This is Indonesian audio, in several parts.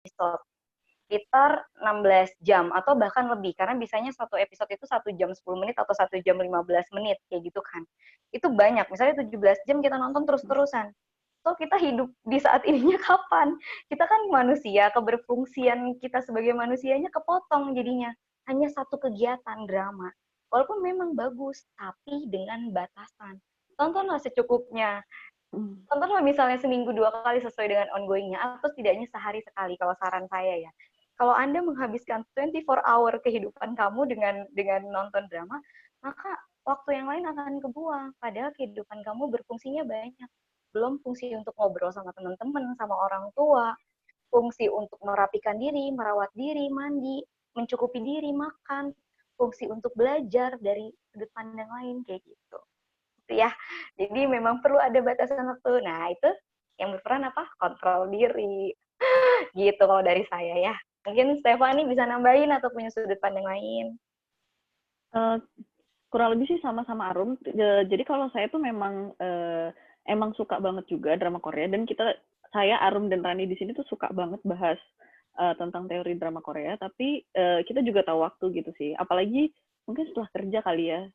episode sekitar 16 jam atau bahkan lebih, karena biasanya satu episode itu 1 jam 10 menit atau 1 jam 15 menit kayak gitu kan. Itu banyak, misalnya 17 jam kita nonton terus-terusan. So kita hidup di saat ininya kapan? Kita kan manusia, keberfungsian kita sebagai manusianya kepotong jadinya. Hanya satu kegiatan drama. Walaupun memang bagus, tapi dengan batasan. Tontonlah secukupnya. Tontonlah misalnya seminggu 2 kali sesuai dengan ongoing-nya, atau setidaknya sehari sekali kalau saran saya ya. Kalau Anda menghabiskan 24 hour kehidupan kamu dengan nonton drama, maka waktu yang lain akan kebuang. Padahal kehidupan kamu berfungsinya banyak. Belum fungsi untuk ngobrol sama teman-teman, sama orang tua, fungsi untuk merapikan diri, merawat diri, mandi, mencukupi diri, makan, fungsi untuk belajar dari sudut pandang lain, kayak gitu. Ya, jadi memang perlu ada batasan waktu. Nah, itu yang berperan apa? Kontrol diri. Gitu kalau dari saya ya. Mungkin Stefani bisa nambahin atau punya sudut pandang lain. Kurang lebih sih sama-sama Arum. Jadi kalau saya tuh memang emang suka banget juga drama Korea, dan saya Arum dan Rani di sini tuh suka banget bahas tentang teori drama Korea, tapi kita juga tahu waktu gitu sih. Apalagi mungkin setelah kerja kali ya.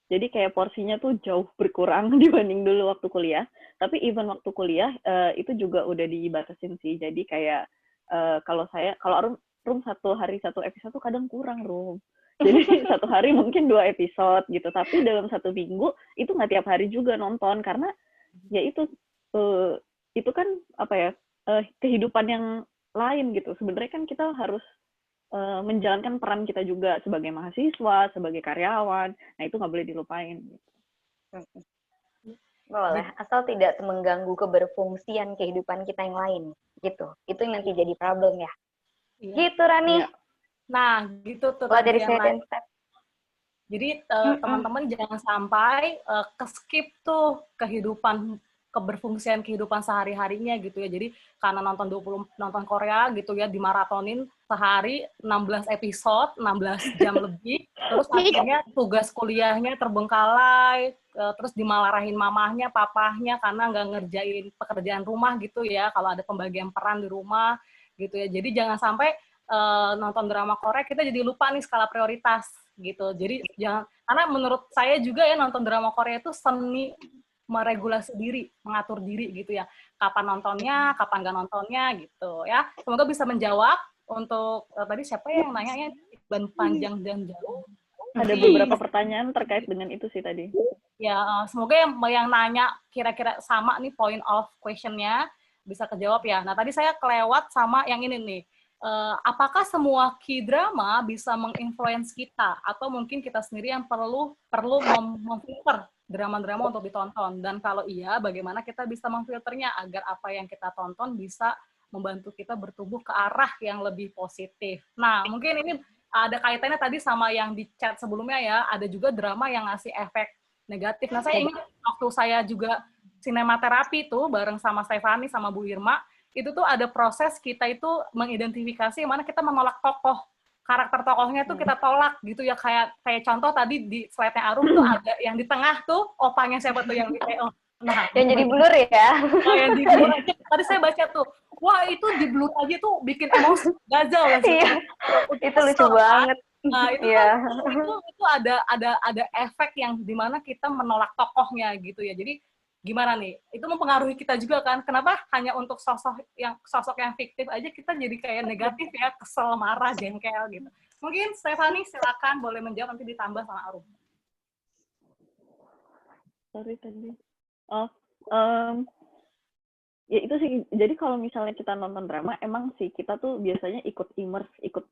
Jadi kayak porsinya tuh jauh berkurang dibanding dulu waktu kuliah. Tapi even waktu kuliah itu juga udah dibatasin sih. Jadi kayak kalau Rum satu hari satu episode tuh kadang kurang, Rum. Jadi satu hari mungkin 2 episode gitu. Tapi dalam satu minggu itu nggak tiap hari juga nonton, karena ya itu kan apa ya, kehidupan yang lain gitu. Sebenarnya kan kita harus menjalankan peran kita juga sebagai mahasiswa, sebagai karyawan. Nah, itu nggak boleh dilupain. Gitu. Boleh, asal tidak mengganggu keberfungsian kehidupan kita yang lain. Gitu. Itu yang nanti jadi problem ya. Iya. Gitu, Rani. Iya. Nah, gitu tuh tadi tadi yang lain. Jadi teman-teman jangan sampai ke-skip tuh keberfungsian kehidupan sehari-harinya gitu ya. Jadi karena nonton Korea gitu ya, dimaratonin sehari 16 episode, 16 jam lebih, terus akhirnya tugas kuliahnya terbengkalai, terus dimalarahin mamahnya, papahnya karena nggak ngerjain pekerjaan rumah gitu ya, kalau ada pembagian peran di rumah gitu ya. Jadi jangan sampai nonton drama Korea kita jadi lupa nih skala prioritas gitu. Jadi jangan, karena menurut saya juga ya nonton drama Korea itu seni meregulasi diri, mengatur diri gitu ya. Kapan nontonnya, kapan nggak nontonnya gitu ya. Semoga bisa menjawab untuk tadi siapa yang nanya ban panjang dan jauh. Ada beberapa pertanyaan terkait dengan itu sih tadi. Ya, semoga yang nanya kira-kira sama nih point of question-nya bisa kejawab ya. Nah, tadi saya kelewat sama yang ini nih. Apakah semua K-drama bisa menginfluence kita atau mungkin kita sendiri yang perlu memfilter drama-drama untuk ditonton, dan kalau iya bagaimana kita bisa memfilternya agar apa yang kita tonton bisa membantu kita bertumbuh ke arah yang lebih positif. Nah, mungkin ini ada kaitannya tadi sama yang di chat sebelumnya ya, ada juga drama yang ngasih efek negatif. Nah, saya ingat waktu saya juga sinematerapi tuh bareng sama Stefani sama Bu Irma, itu tuh ada proses kita itu mengidentifikasi mana kita menolak tokoh, karakter tokohnya tuh kita tolak gitu ya, kayak contoh tadi di slide-nya Arum tuh ada yang di tengah tuh opanya siapa tuh yang di PO. Nah, yang jadi blur ya. Oh, yang di blur aja. Tadi saya baca tuh, wah itu di blur aja tuh bikin emosi, gazel ya sih. Iya. Itu lucu banget. Nah, itu kan itu ada efek yang dimana kita menolak tokohnya gitu ya. Jadi gimana nih? Itu mempengaruhi kita juga kan? Kenapa hanya untuk sosok yang fiktif aja kita jadi kayak negatif ya, kesel, marah, jengkel gitu. Mungkin Stefani silakan boleh menjawab, nanti ditambah sama Arum. Sorry tadi. Ya itu sih. Jadi kalau misalnya kita nonton drama, emang sih kita tuh biasanya ikut immerse, ikut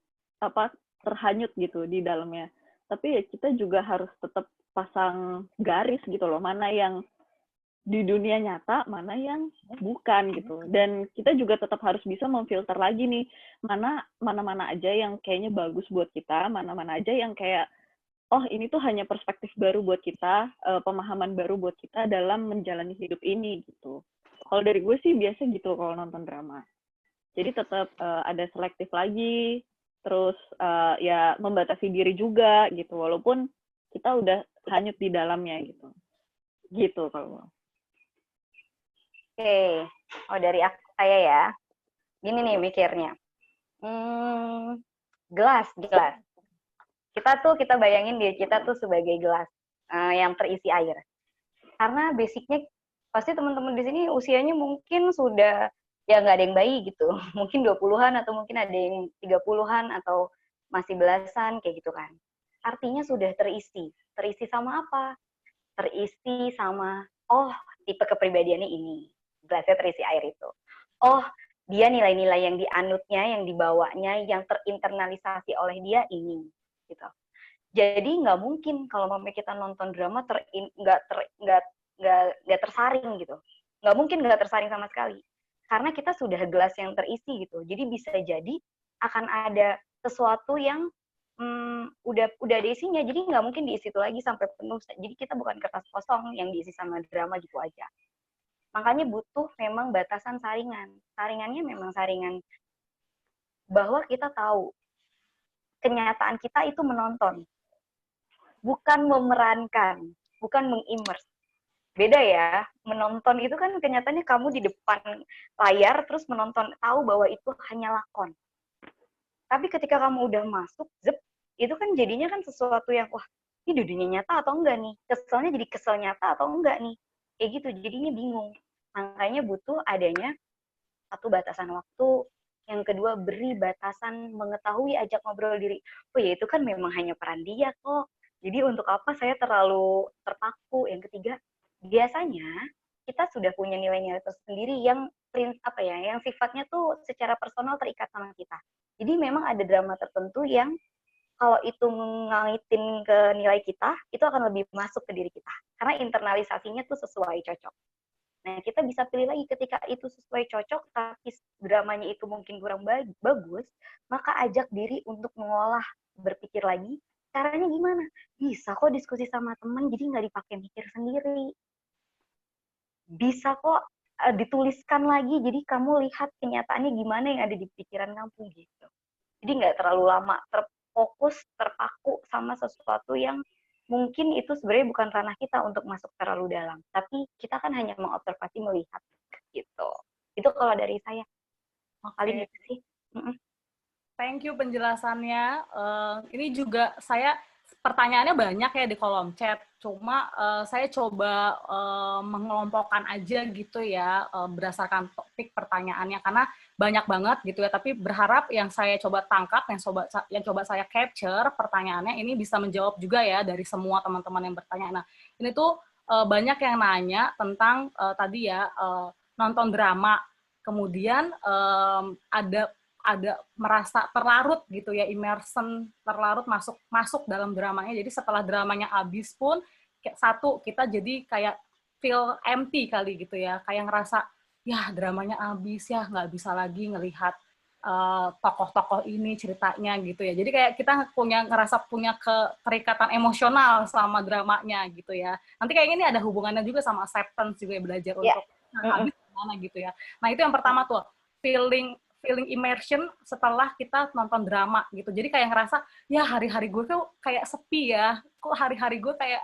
terhanyut gitu di dalamnya. Tapi ya kita juga harus tetap pasang garis gitu loh, mana yang di dunia nyata, mana yang bukan gitu. Dan kita juga tetap harus bisa memfilter lagi nih, mana aja yang kayaknya bagus buat kita, mana aja yang kayak, oh ini tuh hanya perspektif baru buat kita, pemahaman baru buat kita dalam menjalani hidup ini gitu. Kalau dari gue sih biasa gitu kalau nonton drama. Jadi tetap ada selektif lagi, terus ya membatasi diri juga gitu, walaupun kita udah hanyut di dalamnya gitu. Gitu kalau. Oke, dari saya ya. Gini nih mikirnya. Hmm, gelas. Kita bayangin diri kita tuh sebagai gelas yang terisi air. Karena basicnya pasti teman-teman di sini usianya mungkin sudah ya nggak ada yang bayi gitu. Mungkin 20-an atau mungkin ada yang 30-an atau masih belasan kayak gitu kan. Artinya sudah terisi. Terisi sama apa? Terisi sama tipe kepribadiannya ini. Gelasnya terisi air itu. Oh, dia nilai-nilai yang dianutnya, yang dibawanya, yang terinternalisasi oleh dia ini gitu. Jadi nggak mungkin kalau mama kita nonton drama nggak tersaring gitu. Nggak mungkin nggak tersaring sama sekali. Karena kita sudah gelas yang terisi gitu. Jadi bisa jadi akan ada sesuatu yang udah ada isinya. Jadi nggak mungkin diisi itu lagi sampai penuh. Jadi kita bukan kertas kosong yang diisi sama drama gitu aja. Makanya butuh memang batasan saringan. Saringannya memang saringan bahwa kita tahu kenyataan kita itu menonton, bukan memerankan, bukan mengimers. Beda ya, menonton itu kan kenyataannya kamu di depan layar terus menonton, tahu bahwa itu hanya lakon. Tapi ketika kamu udah masuk, itu kan jadinya kan sesuatu yang, wah, ini dunia nyata atau enggak nih? Keselnya jadi kesel nyata atau enggak nih? Kayak gitu, jadinya bingung. Makanya butuh adanya satu batasan waktu, yang kedua beri batasan mengetahui, ajak ngobrol diri. Oh ya itu kan memang hanya peran dia kok. Jadi untuk apa saya terlalu terpaku? Yang ketiga, biasanya kita sudah punya nilai-nilai tersendiri yang yang sifatnya tuh secara personal terikat sama kita. Jadi memang ada drama tertentu yang kalau itu mengaitin ke nilai kita, itu akan lebih masuk ke diri kita. Karena internalisasinya tuh sesuai cocok. Nah, kita bisa pilih lagi ketika itu sesuai cocok, tapi dramanya itu mungkin kurang bagus, maka ajak diri untuk mengolah, berpikir lagi, caranya gimana? Bisa kok diskusi sama teman, jadi nggak dipakai mikir sendiri. Bisa kok dituliskan lagi, jadi kamu lihat kenyataannya gimana yang ada di pikiran kamu gitu. Jadi nggak terlalu lama terfokus, terpaku sama sesuatu yang mungkin itu sebenarnya bukan ranah kita untuk masuk terlalu dalam. Tapi kita kan hanya mengobservasi, melihat gitu. Itu kalau dari saya. Paling gitu sih. Thank you penjelasannya. Ini juga pertanyaannya banyak ya di kolom chat. Cuma saya coba mengelompokkan aja gitu ya berdasarkan topik pertanyaannya karena banyak banget gitu ya. Tapi berharap yang saya coba tangkap, yang coba saya capture pertanyaannya ini bisa menjawab juga ya dari semua teman-teman yang bertanya. Nah, ini tuh banyak yang nanya tentang tadi ya nonton drama. Kemudian ada merasa terlarut gitu ya, immersion, terlarut masuk dalam dramanya. Jadi setelah dramanya habis pun kita jadi kayak feel empty kali gitu ya, kayak ngerasa ya dramanya habis ya, nggak bisa lagi ngelihat tokoh-tokoh ini ceritanya gitu ya. Jadi kayak kita ngerasa punya keterikatan emosional selama dramanya gitu ya. Nanti kayak ini ada hubungannya juga sama acceptance juga ya, belajar untuk habis gimana gitu ya. Nah itu yang pertama tuh, feeling immersion setelah kita nonton drama gitu. Jadi kayak ngerasa, ya hari-hari gue tuh kayak sepi ya. Kok hari-hari gue kayak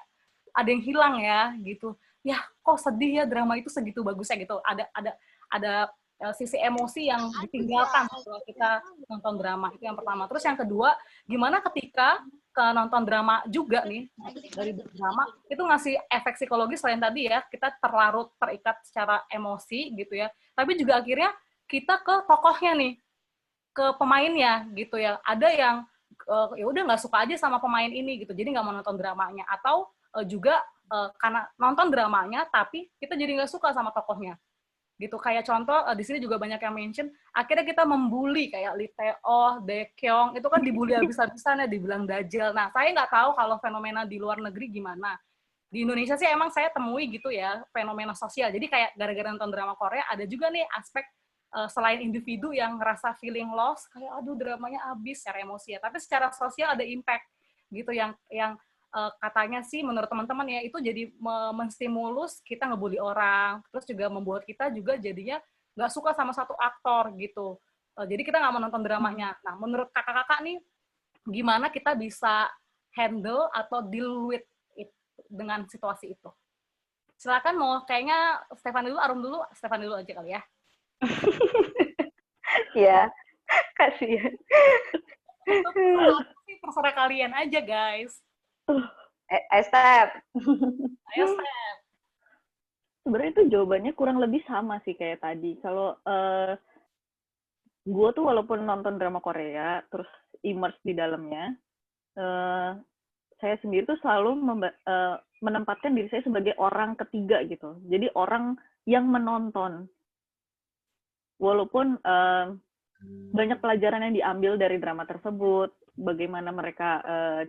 ada yang hilang ya gitu. Ya kok sedih ya drama itu segitu bagusnya gitu. Ada sisi emosi yang ditinggalkan setelah kita nonton drama. Itu yang pertama. Terus yang kedua, gimana ketika ke nonton drama juga nih, dari drama, itu ngasih efek psikologis selain tadi ya, kita terlarut, terikat secara emosi gitu ya. Tapi juga akhirnya kita ke tokohnya nih, ke pemainnya gitu ya. Ada yang ya udah nggak suka aja sama pemain ini gitu, jadi nggak mau nonton dramanya. Atau juga karena nonton dramanya, tapi kita jadi nggak suka sama tokohnya. Gitu, kayak contoh di sini juga banyak yang mention, akhirnya kita membuli kayak Lee Tae-oh, Baekhyun, itu kan dibully habis-habisan ya, dibilang dajjal. Nah, saya nggak tahu kalau fenomena di luar negeri gimana. Di Indonesia sih emang saya temui gitu ya, fenomena sosial. Jadi kayak gara-gara nonton drama Korea, ada juga nih aspek selain individu yang ngerasa feeling loss, kayak aduh dramanya habis secara emosi ya, tapi secara sosial ada impact gitu yang katanya sih menurut teman-teman ya itu jadi menstimulus kita ngebully orang, terus juga membuat kita juga jadinya nggak suka sama satu aktor gitu. Jadi kita nggak mau nonton dramanya. Nah, menurut kakak-kakak nih, gimana kita bisa handle atau deal with it dengan situasi itu? Silakan mau kayaknya Stefan dulu, Arum dulu, Stefan dulu aja kali ya. Ya, Kasihan. Itu terserah kalian aja, guys. Step. Ayo, Steph. Sebenarnya itu jawabannya kurang lebih sama sih kayak tadi. Kalau gue tuh walaupun nonton drama Korea, terus immerse di dalamnya, saya sendiri tuh selalu menempatkan diri saya sebagai orang ketiga gitu. Jadi orang yang menonton. Walaupun banyak pelajaran yang diambil dari drama tersebut, bagaimana mereka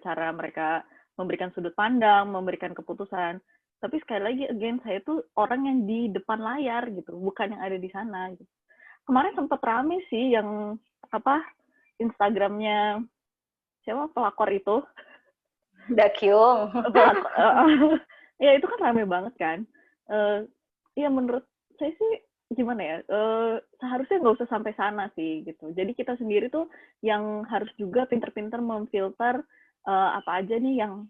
cara mereka memberikan sudut pandang, memberikan keputusan. Tapi sekali lagi, again, saya tuh orang yang di depan layar gitu, bukan yang ada di sana. Gitu. Kemarin sempat rame sih yang Instagramnya siapa pelakor itu. Dakyung. Ya itu kan rame banget kan. Ya menurut saya sih gimana ya, seharusnya nggak usah sampai sana sih gitu. Jadi kita sendiri tuh yang harus juga pinter-pinter memfilter apa aja nih yang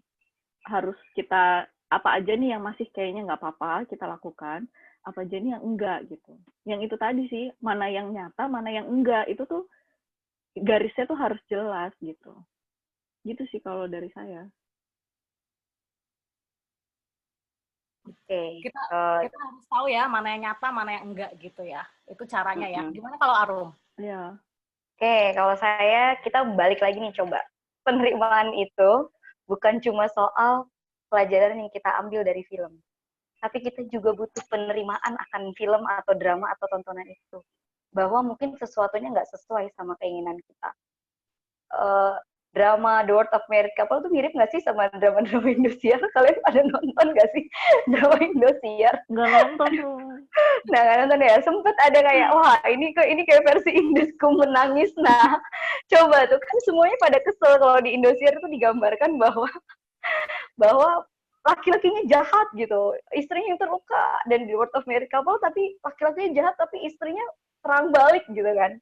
harus kita, apa aja nih yang masih kayaknya nggak apa-apa kita lakukan, apa aja nih yang enggak gitu. Yang itu tadi sih, mana yang nyata, mana yang enggak, itu tuh garisnya tuh harus jelas gitu. Gitu sih kalau dari saya. Oke. Kita harus tahu ya mana yang nyata, mana yang enggak gitu ya. Itu caranya ya. Gimana kalau Arum? Iya. Oke, kalau saya, kita balik lagi nih coba. Penerimaan itu bukan cuma soal pelajaran yang kita ambil dari film. Tapi kita juga butuh penerimaan akan film atau drama atau tontonan itu. Bahwa mungkin sesuatunya nggak sesuai sama keinginan kita. Drama The World of Married Couple tuh mirip nggak sih sama drama-drama Indosiar? Kalian pada nonton nggak sih drama Indosiar? Nggak nonton tuh. Nah, nggak nonton ya. Sempet ada kayak, wah ini kayak versi Indosku menangis. Nah, coba tuh kan semuanya pada kesel kalau di Indosiar itu digambarkan bahwa laki-lakinya jahat gitu, istrinya yang terluka, dan di World of Married Couple tapi laki-lakinya jahat tapi istrinya serang balik gitu kan.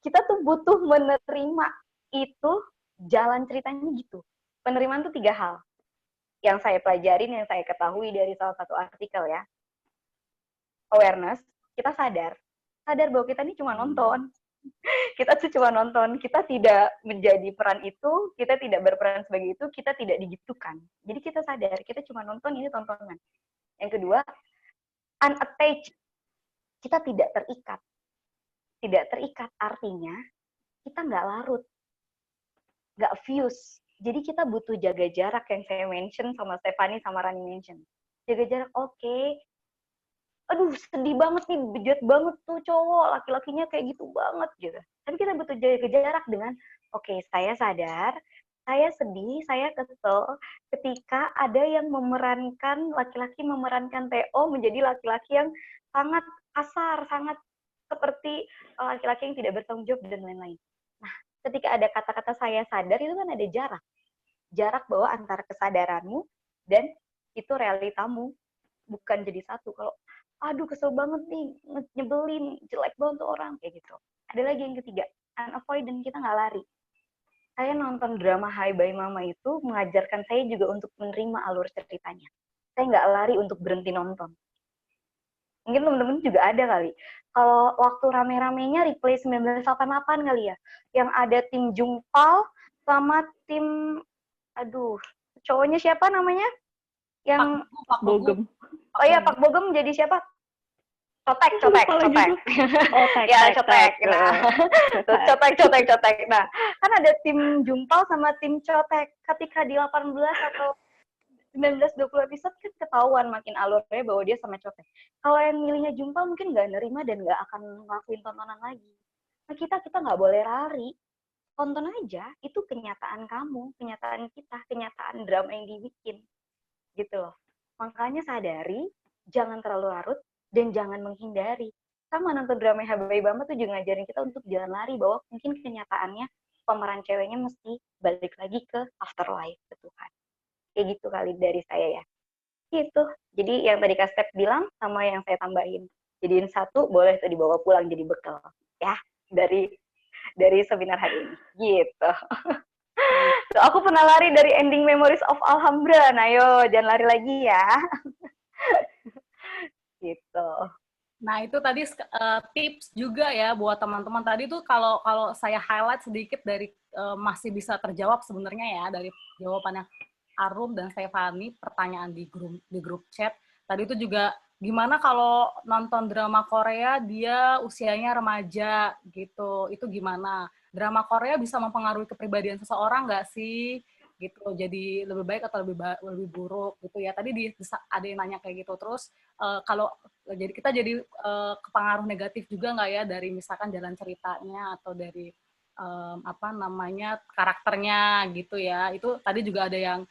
Kita tuh butuh menerima itu, jalan ceritanya gitu. Penerimaan tuh 3 hal yang saya pelajarin, yang saya ketahui dari salah satu artikel ya. Awareness, kita sadar bahwa kita ini cuma nonton. Kita tuh cuma nonton, kita tidak menjadi peran itu, kita tidak berperan sebagai itu, kita tidak digitukan. Jadi kita sadar, kita cuma nonton, ini tontonan. Yang kedua, unattached, kita tidak terikat. Tidak terikat artinya, kita nggak larut, nggak fuse. Jadi kita butuh jaga jarak yang saya mention sama Stephanie sama Rani mention. Jaga jarak, oke. Aduh sedih banget nih, bejat banget tuh cowok, laki-lakinya kayak gitu banget gitu. Tapi kita butuh jaga jarak dengan, oke, saya sadar, saya sedih, saya kesel ketika ada yang memerankan, laki-laki memerankan Theo menjadi laki-laki yang sangat kasar, sangat seperti laki-laki yang tidak bertanggung jawab dan lain-lain. Nah, ketika ada kata-kata saya sadar, itu kan ada jarak. Jarak bahwa antara kesadaranmu dan itu realitamu, bukan jadi satu. Kalau aduh kesel banget nih, nyebelin, jelek banget tuh orang, kayak gitu. Ada lagi yang ketiga, unavoidant, kita nggak lari. Saya nonton drama Hai Bye Mama itu mengajarkan saya juga untuk menerima alur ceritanya. Saya nggak lari untuk berhenti nonton. Mungkin teman-teman juga ada kali. Kalau waktu rame-ramenya replay 1988 kali ya, yang ada tim Jungpal sama tim, aduh, cowoknya siapa namanya? Yang Pak Bogem. Oh iya, Pak Bogem jadi siapa? Cotek. Ya, Cotek. Nah, Cotek. Nah, kan ada tim Jumpal sama tim Cotek. Ketika di 18 atau 19-20 episode kan ketahuan makin alurnya bahwa dia sama Cotek. Kalau yang milihnya Jumpal mungkin nggak nerima dan nggak akan ngelakuin tontonan lagi. Nah, kita nggak boleh lari. Tonton aja, itu kenyataan kamu, kenyataan kita, kenyataan drama yang dibikin. Gitu loh. Makanya sadari, jangan terlalu larut, dan jangan menghindari. Sama nonton drama Hai Bye Mama tuh juga ngajarin kita untuk jangan lari, bahwa mungkin kenyataannya pemeran ceweknya mesti balik lagi ke afterlife, ke Tuhan. Kayak gitu kali dari saya ya. Gitu. Jadi yang tadi Kak Step bilang, sama yang saya tambahin. Jadiin satu, boleh tuh dibawa pulang jadi bekal. Ya, dari seminar hari ini. Gitu. Tuh, aku pernah lari dari ending Memories of Alhambra. Nah, ayo jangan lari lagi ya. Gitu. Nah, itu tadi tips juga ya buat teman-teman. Tadi tuh kalau kalau saya highlight sedikit dari masih bisa terjawab sebenarnya ya dari jawabannya Arum dan Stefani, pertanyaan di grup chat. Tadi itu juga gimana kalau nonton drama Korea dia usianya remaja gitu. Itu gimana? Drama Korea bisa mempengaruhi kepribadian seseorang nggak sih? Gitu. Jadi lebih baik atau lebih buruk gitu ya. Tadi ada yang nanya kayak gitu. Terus kalau jadi kita jadi kepengaruh negatif juga nggak ya dari misalkan jalan ceritanya atau dari apa namanya karakternya gitu ya. Itu tadi juga ada yang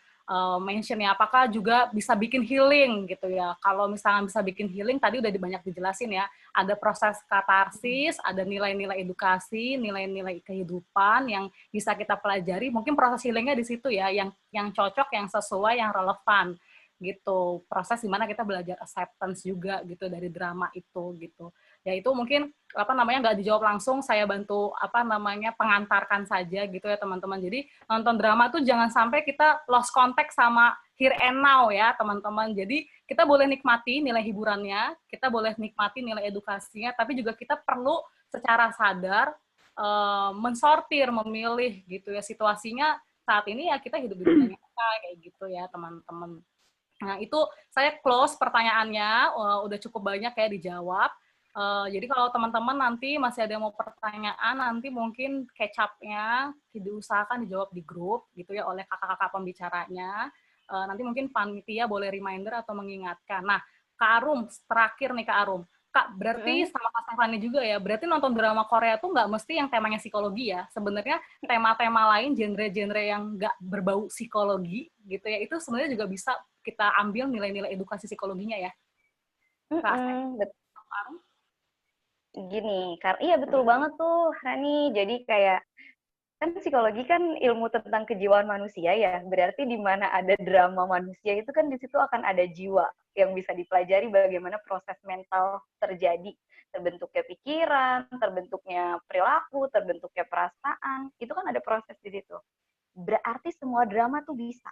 mention ya, apakah juga bisa bikin healing gitu ya. Kalau misalnya bisa bikin healing, tadi udah banyak dijelasin ya. Ada proses katarsis, ada nilai-nilai edukasi, nilai-nilai kehidupan yang bisa kita pelajari. Mungkin proses healingnya di situ ya, yang cocok, yang sesuai, yang relevan gitu. Proses dimana kita belajar acceptance juga gitu dari drama itu gitu. Ya itu mungkin apa namanya nggak dijawab langsung, saya bantu apa namanya pengantarkan saja gitu ya teman-teman. Jadi nonton drama tuh jangan sampai kita lost contact sama here and now ya teman-teman. Jadi kita boleh nikmati nilai hiburannya, kita boleh nikmati nilai edukasinya, tapi juga kita perlu secara sadar mensortir, memilih gitu ya situasinya saat ini ya kita hidup di dunia nyata kayak gitu ya teman-teman. Nah itu saya close pertanyaannya, udah cukup banyak ya dijawab. Jadi kalau teman-teman nanti masih ada yang mau pertanyaan, nanti mungkin catch up-nya diusahakan dijawab di grup gitu ya oleh kakak-kakak pembicaranya. Nanti mungkin panitia boleh reminder atau mengingatkan. Nah, Kak Arum, terakhir nih Kak Arum. Kak, berarti sama Kak Stefani juga ya, berarti nonton drama Korea tuh nggak mesti yang temanya psikologi ya. Sebenarnya tema-tema lain, genre-genre yang nggak berbau psikologi gitu ya, itu sebenarnya juga bisa kita ambil nilai-nilai edukasi psikologinya ya. Kak Arum? Gini, karena iya betul banget tuh, Rani. Jadi kayak kan psikologi kan ilmu tentang kejiwaan manusia ya. Berarti di mana ada drama manusia itu kan di situ akan ada jiwa yang bisa dipelajari bagaimana proses mental terjadi, terbentuknya pikiran, terbentuknya perilaku, terbentuknya perasaan. Itu kan ada proses di situ. Berarti semua drama tuh bisa.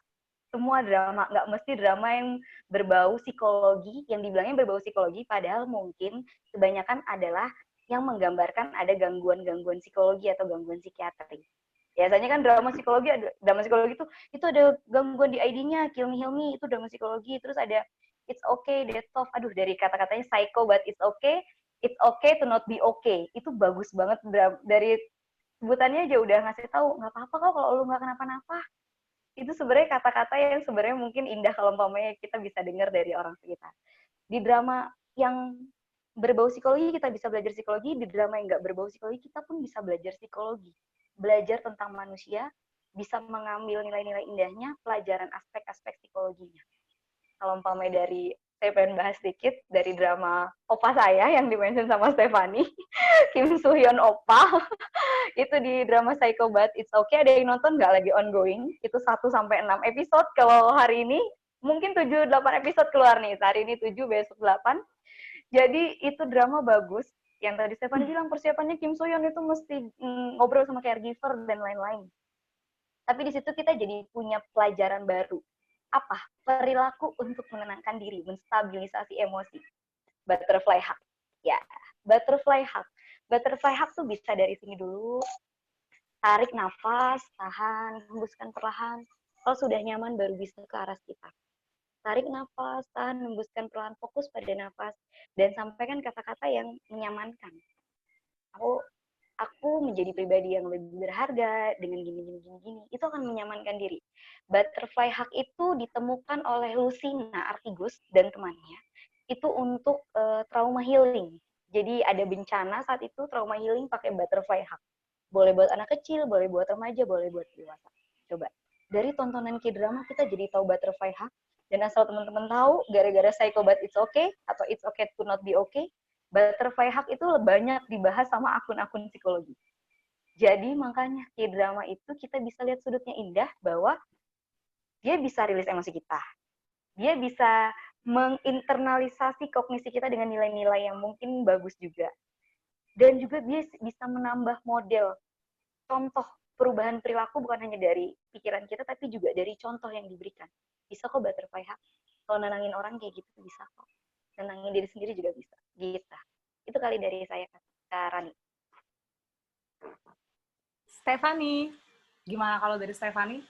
Semua drama, nggak mesti drama yang berbau psikologi, yang dibilangnya berbau psikologi, padahal mungkin kebanyakan adalah yang menggambarkan ada gangguan-gangguan psikologi atau gangguan psikiatri. Biasanya kan drama psikologi itu ada gangguan di ID-nya, Kill Me Heal Me, itu drama psikologi. Terus ada It's Okay, That's Tough. Aduh, dari kata-katanya psycho but it's okay to not be okay. Itu bagus banget dari sebutannya aja udah ngasih tahu nggak apa-apa kok kalau lu nggak kenapa-napa. Itu sebenarnya kata-kata yang sebenarnya mungkin indah kalau umpamanya kita bisa dengar dari orang sekitar. Di drama yang berbau psikologi kita bisa belajar psikologi, di drama yang nggak berbau psikologi kita pun bisa belajar psikologi. Belajar tentang manusia, bisa mengambil nilai-nilai indahnya, pelajaran aspek-aspek psikologinya. Kalau umpamanya dari saya pengen bahas sedikit dari drama Opa saya yang dimention sama Stefani, Kim Soo Hyun Opa. Itu di drama Psycho But It's Okay, ada yang nonton nggak lagi ongoing? Itu 1-6 episode. Kalau hari ini mungkin 7-8 episode keluar nih. Hari ini 7, besok 8. Jadi itu drama bagus. Yang tadi Stefani bilang persiapannya Kim Soo Hyun itu mesti ngobrol sama caregiver dan lain-lain. Tapi di situ kita jadi punya pelajaran baru. Apa? Perilaku untuk menenangkan diri, menstabilisasi emosi. Butterfly hug. Ya, butterfly hug. Butterfly hug tuh bisa dari sini dulu. Tarik nafas, tahan, hembuskan perlahan. Kalau sudah nyaman baru bisa ke arah sekitar. Tarik nafas, tahan, hembuskan perlahan, fokus pada nafas dan sampaikan kata-kata yang menyamankan. Aku menjadi pribadi yang lebih berharga dengan gini. Itu akan menyamankan diri. Butterfly hug itu ditemukan oleh Lucina Artigus dan temannya. Itu untuk trauma healing. Jadi ada bencana saat itu trauma healing pakai butterfly hug. Boleh buat anak kecil, boleh buat remaja, boleh buat dewasa. Coba. Dari tontonan K-drama kita jadi tahu butterfly hug. Dan asal teman-teman tahu, gara-gara Psycho But It's Okay, atau It's Okay to Not Be Okay, butterfly hug itu banyak dibahas sama akun-akun psikologi. Jadi makanya K-drama itu kita bisa lihat sudutnya indah bahwa dia bisa rilis emosi kita. Dia bisa menginternalisasi kognisi kita dengan nilai-nilai yang mungkin bagus juga. Dan juga dia bisa menambah model contoh perubahan perilaku bukan hanya dari pikiran kita tapi juga dari contoh yang diberikan. Bisa kok butterfly hug. Kalau nenangin orang kayak gitu bisa kok. Nenangin diri sendiri juga bisa. Gitu. Itu kali dari saya, Kak Rani. Stephanie, gimana kalau dari Stephanie?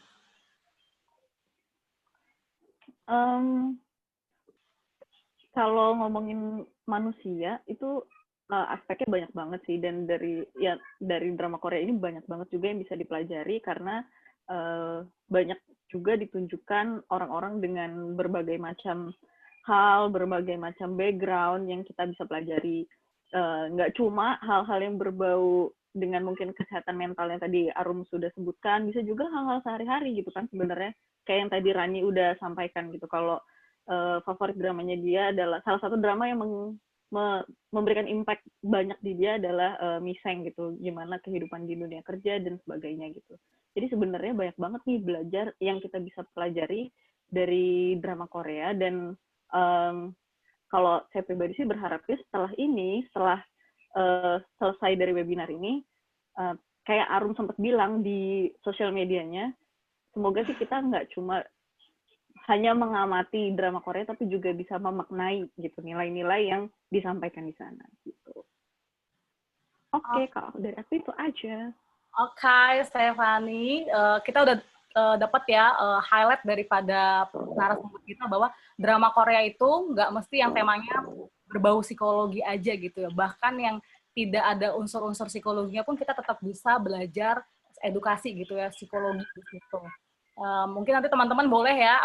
Kalau ngomongin manusia itu aspeknya banyak banget sih, dan dari drama Korea ini banyak banget juga yang bisa dipelajari karena banyak juga ditunjukkan orang-orang dengan berbagai macam hal, berbagai macam background yang kita bisa pelajari. Nggak cuma hal-hal yang berbau dengan mungkin kesehatan mental yang tadi Arum sudah sebutkan, bisa juga hal-hal sehari-hari gitu kan sebenarnya. Kayak yang tadi Rani udah sampaikan gitu, kalau favorit dramanya dia adalah salah satu drama yang memberikan impact banyak di dia adalah Miseng gitu, gimana kehidupan di dunia kerja dan sebagainya gitu. Jadi sebenarnya banyak banget nih belajar yang kita bisa pelajari dari drama Korea, dan kalau saya pribadi sih berharapnya setelah selesai dari webinar ini, kayak Arum sempat bilang di sosial medianya, semoga sih kita nggak cuma hanya mengamati drama Korea, tapi juga bisa memaknai gitu nilai-nilai yang disampaikan di sana gitu. Oke, kalau dari aku itu aja. Oke, Stephanie, kita udah dapat ya highlight daripada narasumber kita bahwa drama Korea itu nggak mesti yang temanya berbau psikologi aja gitu ya. Bahkan yang tidak ada unsur-unsur psikologinya pun kita tetap bisa belajar edukasi gitu ya, psikologi di situ. Mungkin nanti teman-teman boleh ya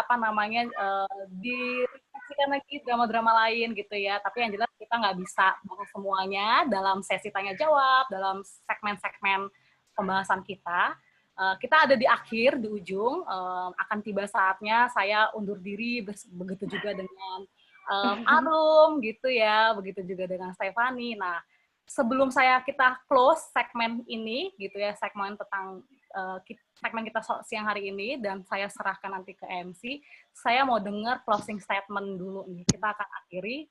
direfleksikan lagi drama-drama lain gitu ya. Tapi yang jelas kita nggak bisa bahas semuanya dalam sesi tanya jawab, dalam segmen-segmen pembahasan kita. Kita ada di akhir, di ujung. Akan tiba saatnya saya undur diri, begitu juga dengan Arum gitu ya, begitu juga dengan Stephanie. Nah, sebelum kita close segmen ini gitu ya, segmen tentang segmen kita siang hari ini, dan saya serahkan nanti ke MC, saya mau dengar closing statement dulu nih. Kita akan akhiri,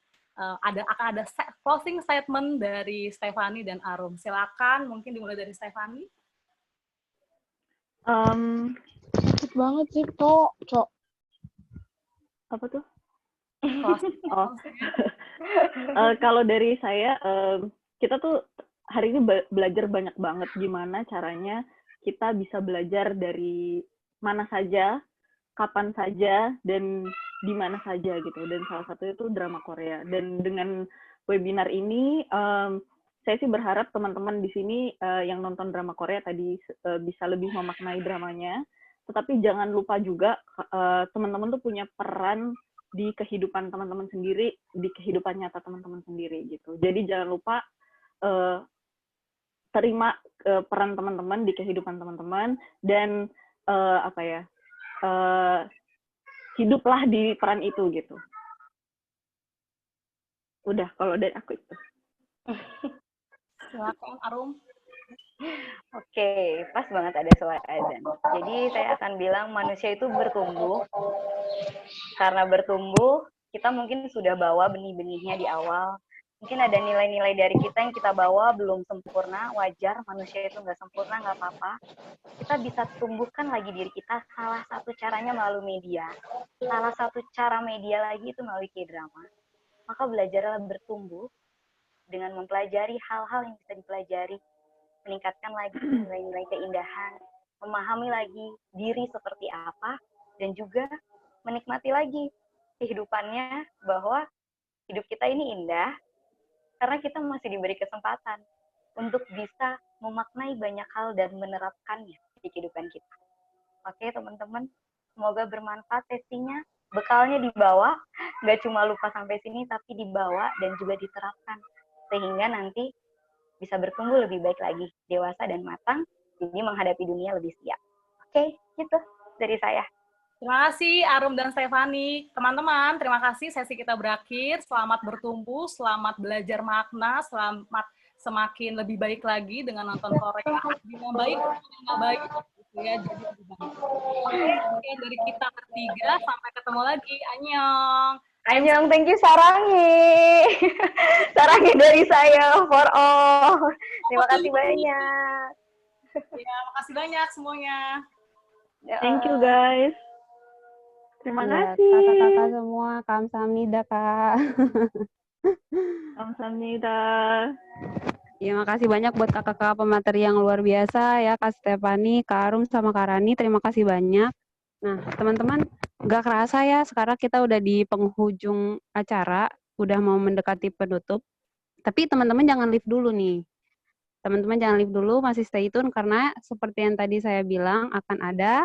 akan ada closing statement dari Stephanie dan Arum. Silakan, mungkin dimulai dari Stephanie. Sakit banget sih, Cok. Apa tuh? Kalau dari saya, kita tuh hari ini belajar banyak banget gimana caranya kita bisa belajar dari mana saja, kapan saja, dan di mana saja gitu. Dan salah satu itu drama Korea. Dan dengan webinar ini, saya sih berharap teman-teman di sini yang nonton drama Korea tadi bisa lebih memaknai dramanya. Tetapi jangan lupa juga teman-teman tuh punya peran di kehidupan teman-teman sendiri, di kehidupan nyata teman-teman sendiri gitu. Jadi jangan lupa terima peran teman-teman di kehidupan teman-teman, dan hiduplah di peran itu gitu. Udah, kalau dari aku itu. Silakan, Arum. Oke, pas banget ada suara azan. Jadi saya akan bilang manusia itu bertumbuh. Karena bertumbuh, kita mungkin sudah bawa benih-benihnya di awal. Mungkin ada nilai-nilai dari kita yang kita bawa belum sempurna, wajar, manusia itu nggak sempurna, nggak apa-apa. Kita bisa tumbuhkan lagi diri kita, salah satu caranya melalui media. Salah satu cara media lagi itu melalui K-drama. Maka belajarlah bertumbuh dengan mempelajari hal-hal yang bisa dipelajari, meningkatkan lagi nilai-nilai keindahan, memahami lagi diri seperti apa, dan juga menikmati lagi kehidupannya, bahwa hidup kita ini indah, karena kita masih diberi kesempatan untuk bisa memaknai banyak hal dan menerapkannya di kehidupan kita. Oke teman-teman, semoga bermanfaat sesinya, bekalnya dibawa, nggak cuma lupa sampai sini, tapi dibawa dan juga diterapkan, sehingga nanti bisa bertumbuh lebih baik lagi, dewasa dan matang, jadi menghadapi dunia lebih siap. Oke, gitu dari saya. Terima kasih Arum dan Stephanie. Teman-teman, terima kasih, sesi kita berakhir. Selamat bertumbuh, selamat belajar makna, selamat semakin lebih baik lagi dengan nonton Korea. Yang baik, yang nggak baik, gitu ya, jadi lebih baik. Oke, sekian dari kita bertiga. Sampai ketemu lagi. Annyeong. Annyeong, thank you Sarangi. Sarangi dari saya for all. Terima kasih banyak. Ya, makasih banyak semuanya. Thank you guys. Terima Ya, kasih. kakak-kakak semua, kamsahamnida, Kak. Kamsahamnida. Ya, makasih banyak buat kakak-kakak pemateri yang luar biasa ya, Kak Stefani, Kak Arum, sama Kak Rani. Terima kasih banyak. Nah, teman-teman, nggak kerasa ya, sekarang kita udah di penghujung acara, udah mau mendekati penutup. Tapi teman-teman jangan leave dulu nih. Teman-teman jangan leave dulu, masih stay tune karena seperti yang tadi saya bilang akan ada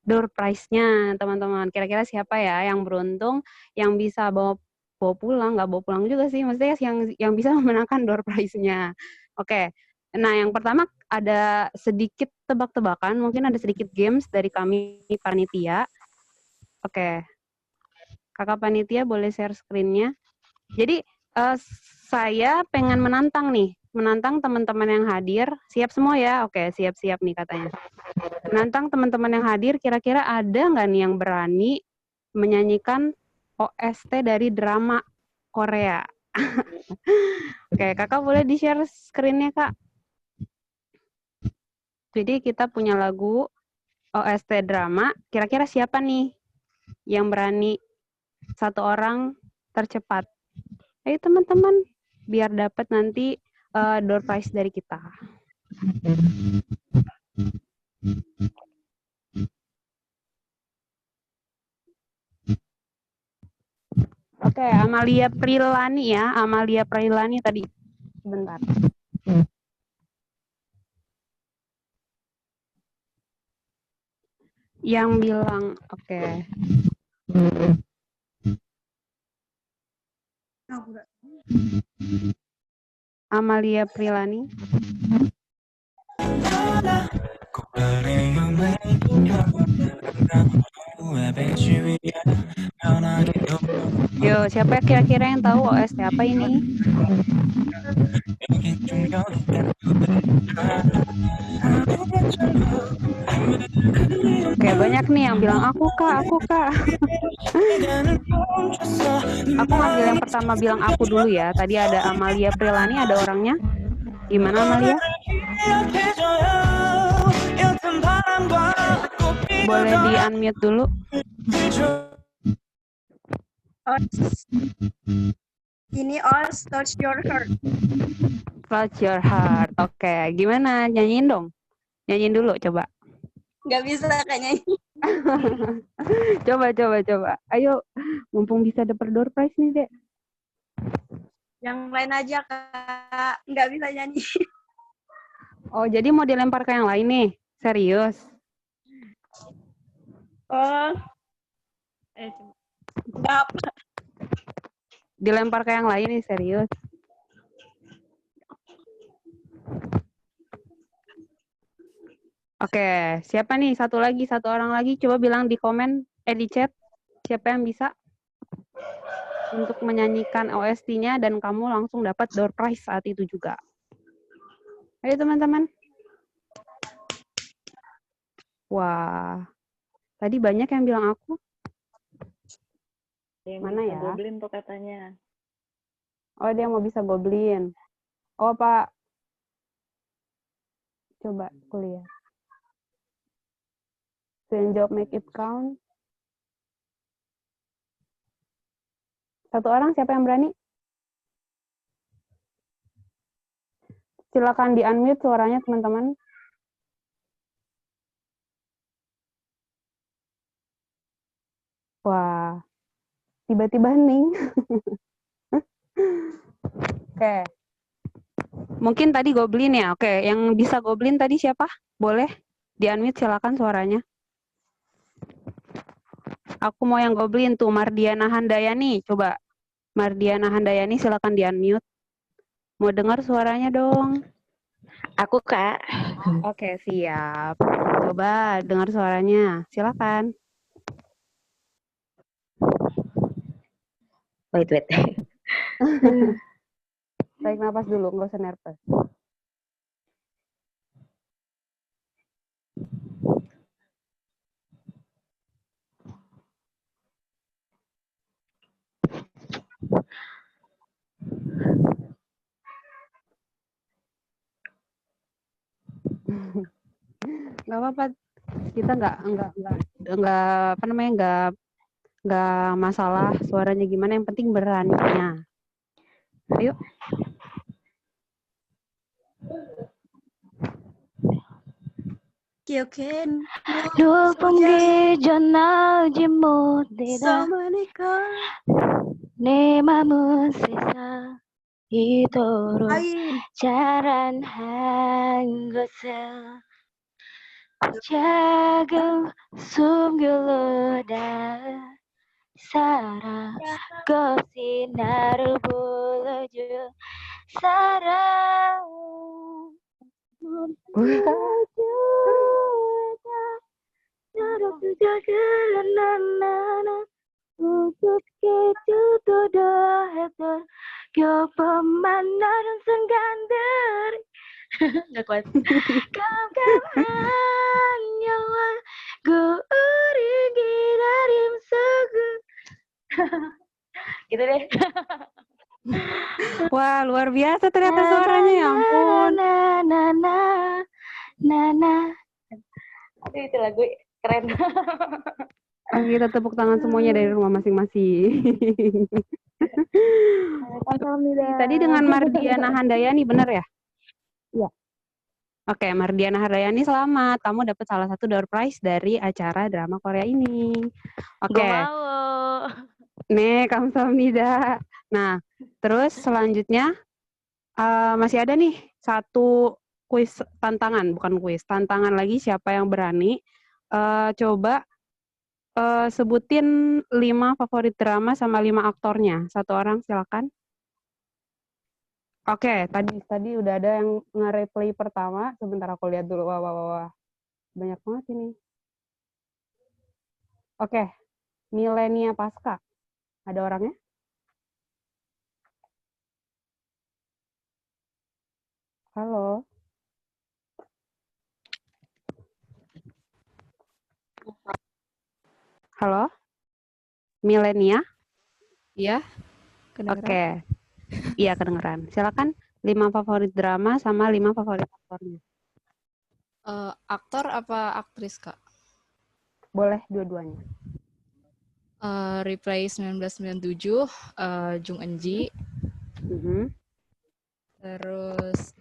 door prize-nya, teman-teman. Kira-kira siapa ya yang beruntung, yang bisa bawa bawa pulang, nggak bawa pulang juga sih, maksudnya yang bisa memenangkan door prize-nya. Oke. Nah, yang pertama ada sedikit tebak-tebakan, mungkin ada sedikit games dari kami panitia. Oke. Kakak panitia boleh share screen-nya. Jadi saya pengen menantang teman-teman yang hadir. Siap semua ya? Oke, siap-siap nih katanya. Menantang teman-teman yang hadir, kira-kira ada nggak nih yang berani menyanyikan OST dari drama Korea? Oke, kakak boleh di-share screen-nya, Kak? Jadi kita punya lagu OST drama, kira-kira siapa nih yang berani satu orang tercepat? Ayo teman-teman, biar dapat nanti door prize dari kita. Oke, Amalia Prilani ya, Amalia Prilani tadi. Sebentar. Yang bilang, oke. Amalia Prilani. Yo, siapa kira-kira yang tahu OST apa ini? Oke, banyak nih yang bilang aku kak. Aku ngambil yang pertama bilang aku dulu ya. Tadi ada Amalia Prilani, ada orangnya. Gimana Amalia? Boleh di-unmute dulu. Ini all touch your heart. Touch your heart. Oke, gimana? Nyanyiin dong. Nyanyiin dulu, coba. Nggak bisa kayaknya. Coba. Ayo, mumpung bisa dapat door prize nih, Dek. Yang lain aja, Kak. Nggak bisa nyanyi. Oh, jadi mau dilempar ke yang lain nih? Serius? Oh. Nggak. Dilempar ke yang lain nih, serius? Oke, siapa nih? Satu orang lagi. Coba bilang di komen, di chat. Siapa yang bisa untuk menyanyikan OST-nya dan kamu langsung dapat door prize saat itu juga. Ayo teman-teman. Wah, tadi banyak yang bilang aku. Mana ya? Goblin tuh katanya. Oh, dia mau bisa goblin. Oh, Pak. Coba kuliah. Job make it count. Satu orang, siapa yang berani? Silakan di-unmute suaranya, teman-teman. Wah, tiba-tiba hening. Oke. Mungkin tadi goblin ya? Oke, yang bisa goblin tadi siapa? Boleh di-unmute, silakan suaranya. Aku mau yang goblin tuh, Mardiana Handayani. Coba, Mardiana Handayani silakan di-unmute. Mau dengar suaranya dong. Aku, Kak. Oke, siap. Coba dengar suaranya. Silakan. Wait. Tarik nafas dulu, nggak usah nervous. Nggak apa-apa. Kita nggak apa namanya, nggak Nggak masalah suaranya gimana, yang penting beraninya. Ayo. Kyoken Lupungi jona jimodera Somanika ne mamun sisa itoro Lain jaran hanggosel jagung sumguluda sara gosinaru buluju sara Nggak kuat. Kau nyawa gue uringi dari sugu. Gitu deh. Wah, luar biasa ternyata suaranya, ya ampun. Nana. Aduh, itu lagu keren. Kita tepuk tangan semuanya dari rumah masing-masing. Tadi dengan Mardiana Handayani, benar ya? Iya. Oke, Mardiana Handayani, selamat. Kamu dapat salah satu door prize dari acara drama Korea ini. Oke. Gue mau. Nih, kamsahamnida. Nah, terus selanjutnya masih ada nih satu kuis tantangan, bukan kuis, tantangan lagi, siapa yang berani. Coba sebutin 5 favorit drama sama 5 aktornya. Satu orang, silakan. Oke, tadi udah ada yang nge-replay pertama. Sebentar aku lihat dulu. Wah. Banyak banget ini. Oke, Milenia Pasca. Ada orangnya? Halo. Halo? Milenia? Iya, Oke. Iya, kedengeran. Silakan 5 favorit drama sama 5 favorit aktornya. Aktor apa aktris, Kak? Boleh dua-duanya. Replay 1997, Jung Eun-ji. Terus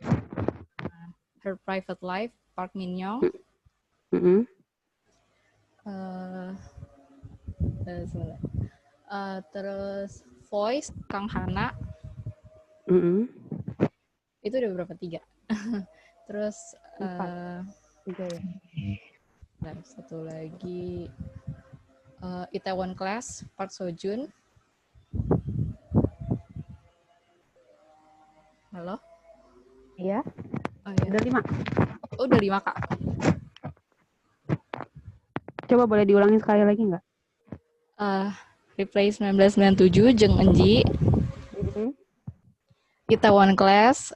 Her Private Life, Park Min Young. Terus Voice, Kang Hana. Itu udah berapa? 3. Terus 3 ya. dan satu lagi Itaewon Class, Park Seo Joon. Halo? Iya. Oh, iya. Udah 5. Oh, udah 5, Kak. Coba boleh diulangi sekali lagi nggak? Replay 1997, Jung Eun-ji. Itaewon Class,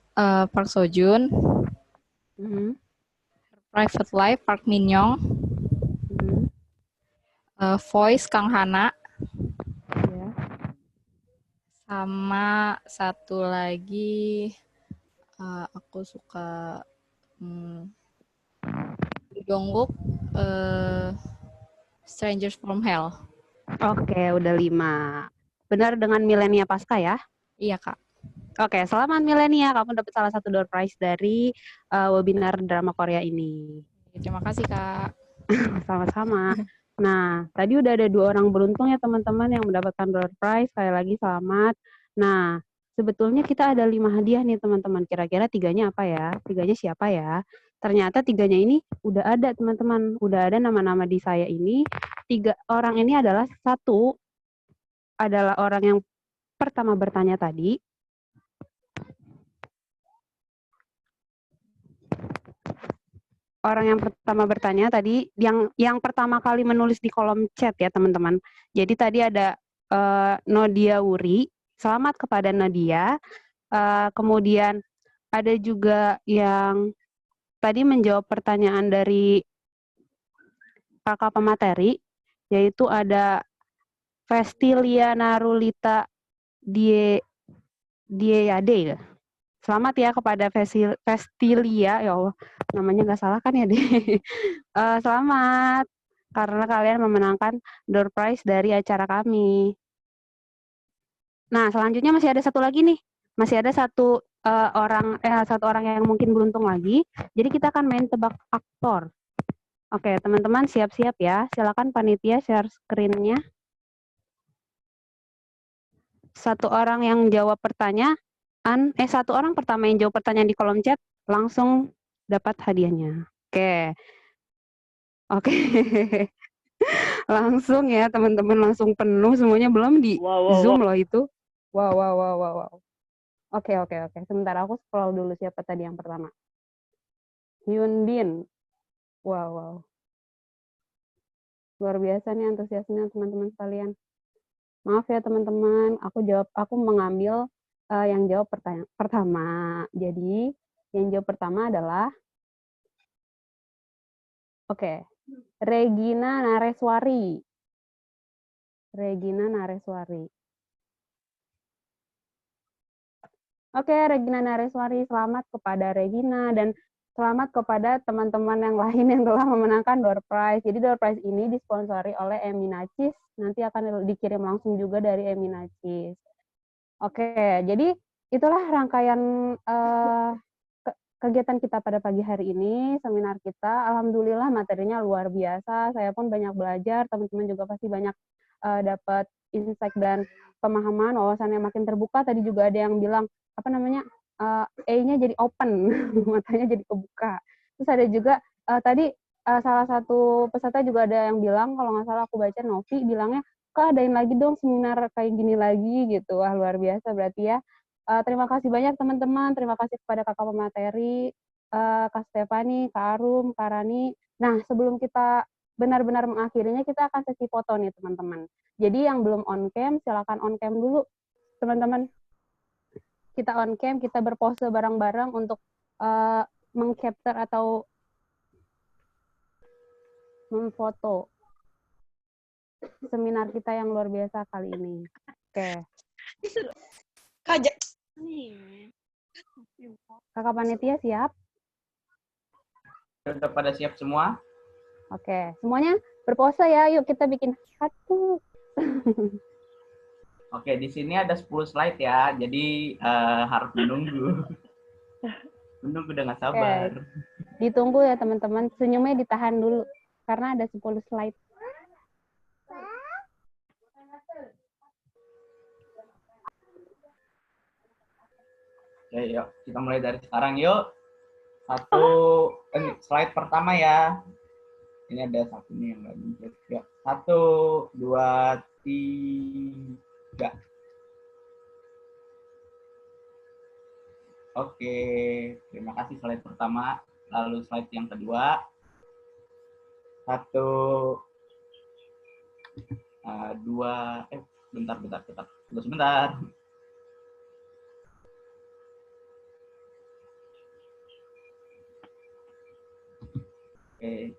Park Seo Joon. Private Life, Park Min Young. Voice, Kang Hana. Ya. Sama satu lagi, aku suka Jungkook, Strangers from Hell. Oke, udah 5. Benar dengan Milenia Pasca ya? Iya, Kak. Oke, selamat Milenia. Kamu dapat salah satu door prize dari webinar drama Korea ini. Terima kasih, Kak. Sama-sama. Nah, tadi udah ada 2 orang beruntung ya teman-teman yang mendapatkan door prize. Sekali lagi selamat. Nah, sebetulnya kita ada 5 hadiah nih teman-teman. Kira-kira 3-nya apa ya? 3-nya siapa ya? Ternyata 3-nya ini udah ada teman-teman. Udah ada nama-nama di saya ini. 3 orang ini adalah, satu adalah orang yang pertama bertanya tadi. Orang yang pertama bertanya tadi, yang pertama kali menulis di kolom chat ya teman-teman. Jadi tadi ada Nodia Wuri, selamat kepada Nadia. Kemudian ada juga yang tadi menjawab pertanyaan dari kakak pemateri, yaitu ada Vestilia Narulita Dieyade. Selamat ya kepada Vestilia, ya Allah, namanya nggak salah kan ya deh. Selamat. karena kalian memenangkan door prize dari acara kami. Nah, selanjutnya masih ada satu lagi nih. Masih ada satu orang yang mungkin beruntung lagi. Jadi kita akan main tebak aktor. Oke, teman-teman siap-siap ya. Silakan panitia share screen-nya. Satu orang yang jawab pertanyaan, satu orang pertama yang jawab pertanyaan di kolom chat langsung dapat hadiahnya. Oke. Oke. Langsung ya, teman-teman, langsung penuh semuanya, belum di Zoom loh itu. Wow. Oke. Sebentar, aku scroll dulu siapa tadi yang pertama. Hyun Bin. Wow. Luar biasa nih antusiasnya teman-teman sekalian. Maaf ya teman-teman, aku mengambil yang jawab pertanyaan pertama. Jadi, yang jawab pertama adalah Regina Nareswari. Oke, Regina Nareswari, selamat kepada Regina dan selamat kepada teman-teman yang lain yang telah memenangkan door prize. Jadi door prize ini disponsori oleh Eminacis, nanti akan dikirim langsung juga dari Eminacis. Oke, jadi itulah rangkaian kegiatan kita pada pagi hari ini, seminar kita. Alhamdulillah materinya luar biasa, saya pun banyak belajar, teman-teman juga pasti banyak dapat insight dan pemahaman, wawasannya makin terbuka. Tadi juga ada yang bilang, E-nya jadi open, matanya jadi kebuka. Terus ada juga tadi salah satu peserta juga ada yang bilang, kalau nggak salah aku baca, Novi bilangnya, Kak adain lagi dong seminar kayak gini lagi gitu. Wah luar biasa berarti ya. Terima kasih banyak teman-teman, terima kasih kepada kakak pemateri, Kak Stefani, Kak Arum, Kak Rani. Nah sebelum kita benar-benar mengakhirinya, kita akan sesi foto nih teman-teman. Jadi yang belum on cam, silakan on cam dulu teman-teman. Kita on cam, kita berpose bareng-bareng untuk meng-capture atau memfoto seminar kita yang luar biasa kali ini. Oke. Kakak panitia siap? Sudah pada siap semua? Oke, semuanya berpose ya. Yuk kita bikin satu. Oke, di sini ada 10 slide ya, jadi harus menunggu. Menunggu dengan sabar. Oke. Ditunggu ya teman-teman, senyumnya ditahan dulu, karena ada 10 slide. Oke, yuk kita mulai dari sekarang yuk. Slide pertama ya. Ini ada satu nih yang lagi. Yuk, 1, 2, 3. Oke, terima kasih slide pertama. Lalu slide yang kedua. 1, 2, bentar. Tunggu sebentar. Oke.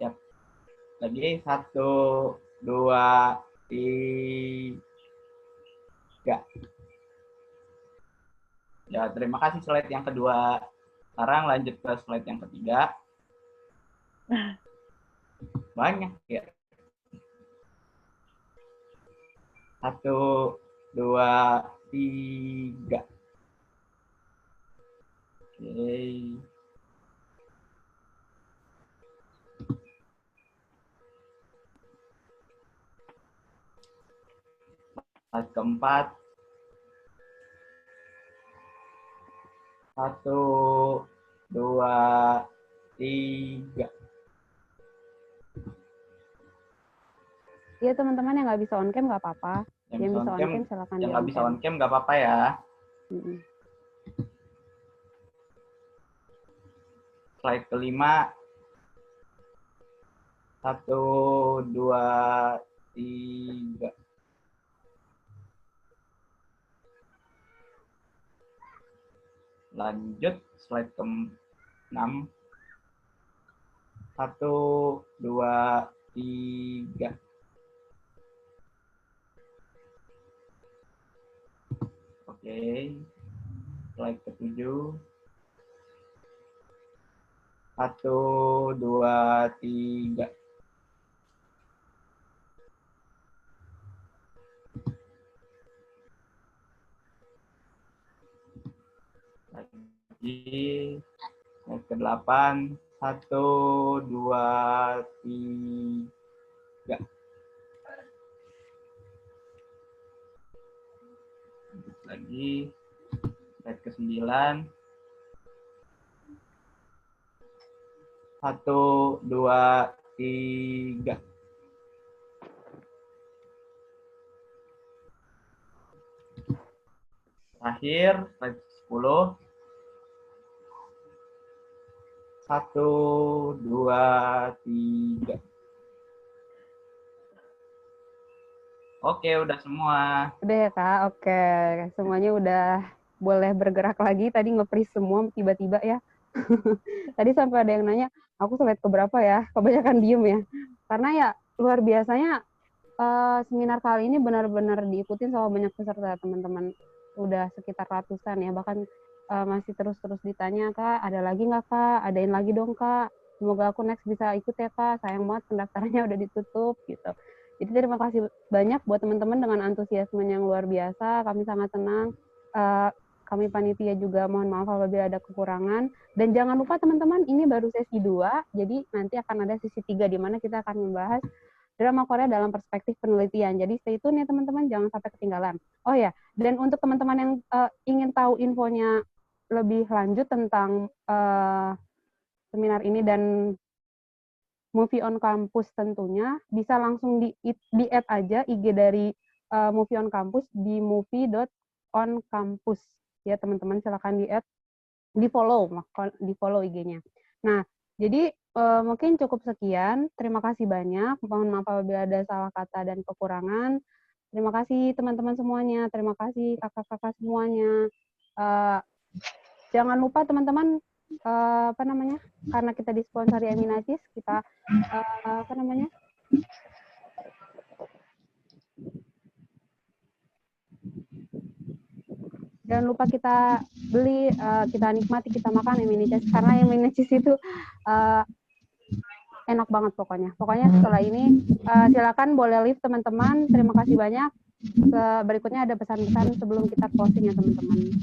Siap. Lagi 1, 2, 3. Ya, terima kasih slide yang kedua. Sekarang lanjut ke slide yang ketiga. Banyak ya. 1, 2, 3. Oke. Slide keempat. 1, 2, 3. Iya teman-teman yang nggak bisa on cam nggak apa-apa. Yang bisa on cam silakan. Yang nggak bisa on cam nggak apa-apa ya. Slide kelima. 1, 2, 3. Lanjut slide ke-6. 1, 2, 3. Oke. Slide ke-7. 1, 2, 3. Lagi. Slide ke-8. 1, 2, 3. Lagi. Slide ke-9. 1, 2, 3. Terakhir, slide 10. 1, 2, 3. Oke, udah semua. Udah ya Kak, oke. Semuanya udah boleh bergerak lagi. Tadi nge-freeze semua tiba-tiba ya. Tadi sampai ada yang nanya, aku slide keberapa ya? Kebanyakan diem ya. Karena ya luar biasanya seminar kali ini benar-benar diikutin sama banyak peserta teman-teman. Udah sekitar ratusan ya. Bahkan masih terus-terus ditanya, Kak, ada lagi nggak Kak? Adain lagi dong Kak. Semoga aku next bisa ikut ya Kak. Sayang banget pendaftarannya udah ditutup gitu. Jadi terima kasih banyak buat teman-teman dengan antusiasme yang luar biasa. Kami sangat senang. Kami panitia juga mohon maaf apabila ada kekurangan. Dan jangan lupa teman-teman, ini baru sesi 2. Jadi nanti akan ada sesi 3 di mana kita akan membahas drama Korea dalam perspektif penelitian. Jadi stay tune ya teman-teman, jangan sampai ketinggalan. Oh ya, dan untuk teman-teman yang ingin tahu infonya lebih lanjut tentang seminar ini dan Movie on Campus tentunya bisa langsung di-add aja IG dari Movie on Campus di movie.oncampus ya teman-teman, silakan di-add, di-follow IG-nya. Nah, jadi mungkin cukup sekian. Terima kasih banyak. Mohon maaf apabila ada salah kata dan kekurangan. Terima kasih teman-teman semuanya. Terima kasih kakak-kakak semuanya. Jangan lupa teman-teman karena kita disponsori Eminacis, kita jangan lupa kita beli, kita nikmati, kita makan Eminacis, karena Eminacis itu enak banget pokoknya. Pokoknya setelah ini silakan boleh leave teman-teman. Terima kasih banyak. Berikutnya ada pesan-pesan sebelum kita closing ya teman-teman.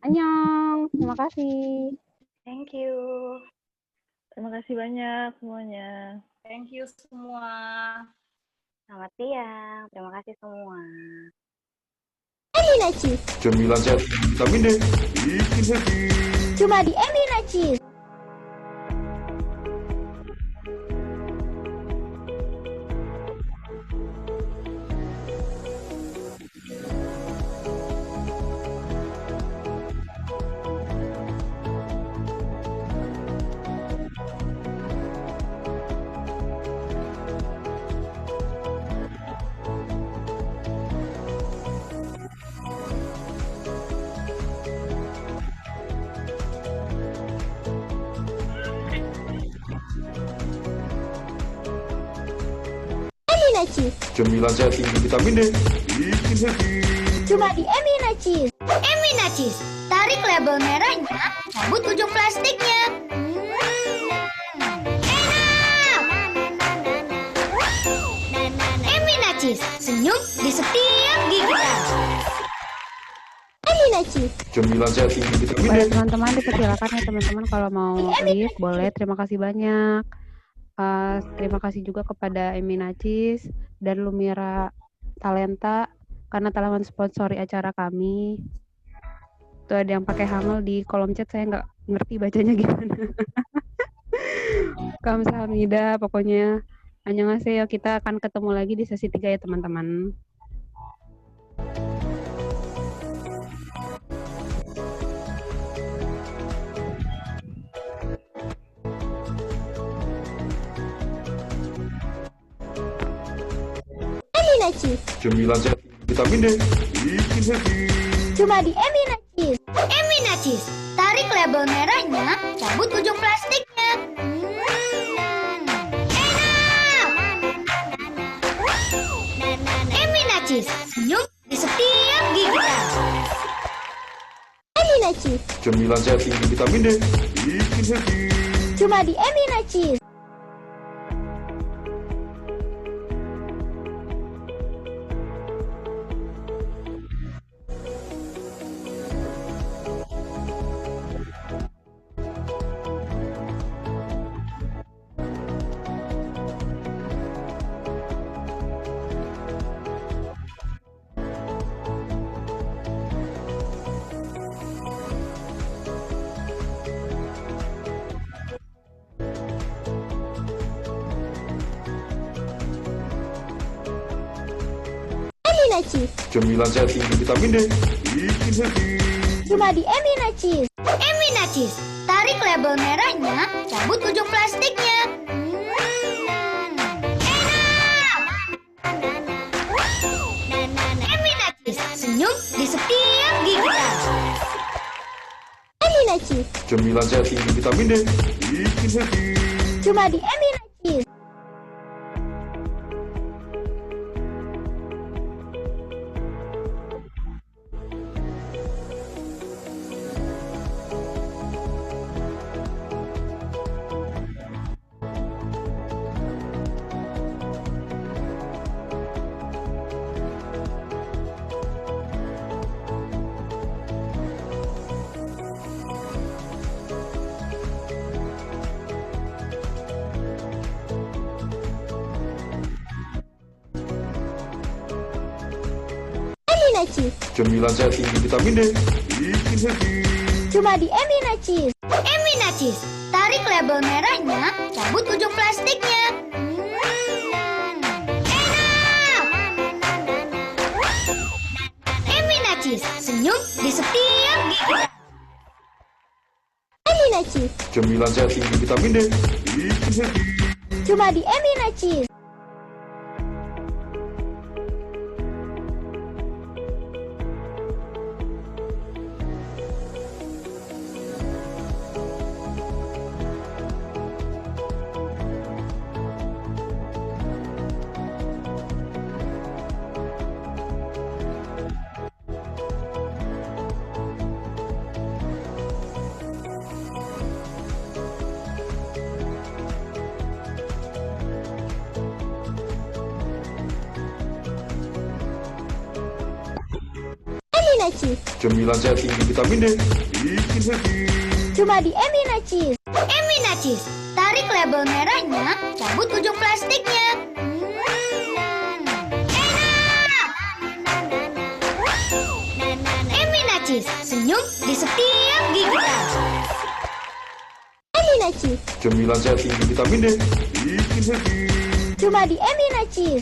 Annyeong, terima kasih. Thank you. Terima kasih banyak semuanya. Thank you semua. Selamat siang. Terima kasih semua. Eminacis. Cemilan sehat vitamin D. Bikin happy. Cuma di Eminacis. Eminacis. Cemilan sehat tinggi vitamin D. Bikin happy. Cuma di Eminacis. Eminacis. Tarik label merahnya, cabut ujung plastiknya. Enak! Eminacis. Senyum di setiap gigitan. Eminacis. Cemilan sehat tinggi vitamin D. Pada teman-teman dipersilakan ya teman-teman kalau mau leave boleh. Terima kasih banyak. Terima kasih juga kepada Eminacis dan Lumira Talenta karena telah mensponsori acara kami. Tuh ada yang pakai hamel di kolom chat, saya nggak ngerti bacanya gimana. Kamsahamnida, pokoknya annyeonghaseyo, kita akan ketemu lagi di sesi 3 ya teman-teman. Eminacis. Cemilan sehat vitamin D. Bikin happy. Cuma di Eminacis. Eminacis. Tarik label merahnya, cabut ujung plastiknya. Enak! Eminacis. Senyum di setiap gigitan. Eminacis. Cemilan sehat tinggi vitamin D. Bikin happy. Cuma di Emina Cheese. Emina Cheese. Cemilan sehat tinggi vitamin D, bikin happy. Cuma di Emina Cheese. Emina Cheese. Tarik label merahnya, cabut ujung plastiknya. Enak! Emina Cheese. Senyum di setiap gigitan. Emina Cheese. Cemilan sehat tinggi vitamin D, bikin happy. Cuma di Emina Cheese. Emina Cheese. Cemilan sehat tinggi vitamin D, bikin happy. Cuma di Emina Cheese. Emina Cheese. Tarik label merahnya, cabut ujung plastiknya. Enak! Emina Cheese. Senyum di setiap gigitan. Emina Cheese. Cemilan sehat tinggi vitamin D, bikin happy. Cuma di Emina Cheese. Emina Cheese. Cemilan sehat tinggi vitamin D, bikin happy. Cuma di Emina Cheese. Emina Cheese. Tarik label merahnya, cabut ujung plastiknya. Enak! Emina Cheese. Senyum di setiap gigitan. Emina Cheese. Cemilan sehat tinggi vitamin D, bikin happy. Cuma di Emina Cheese.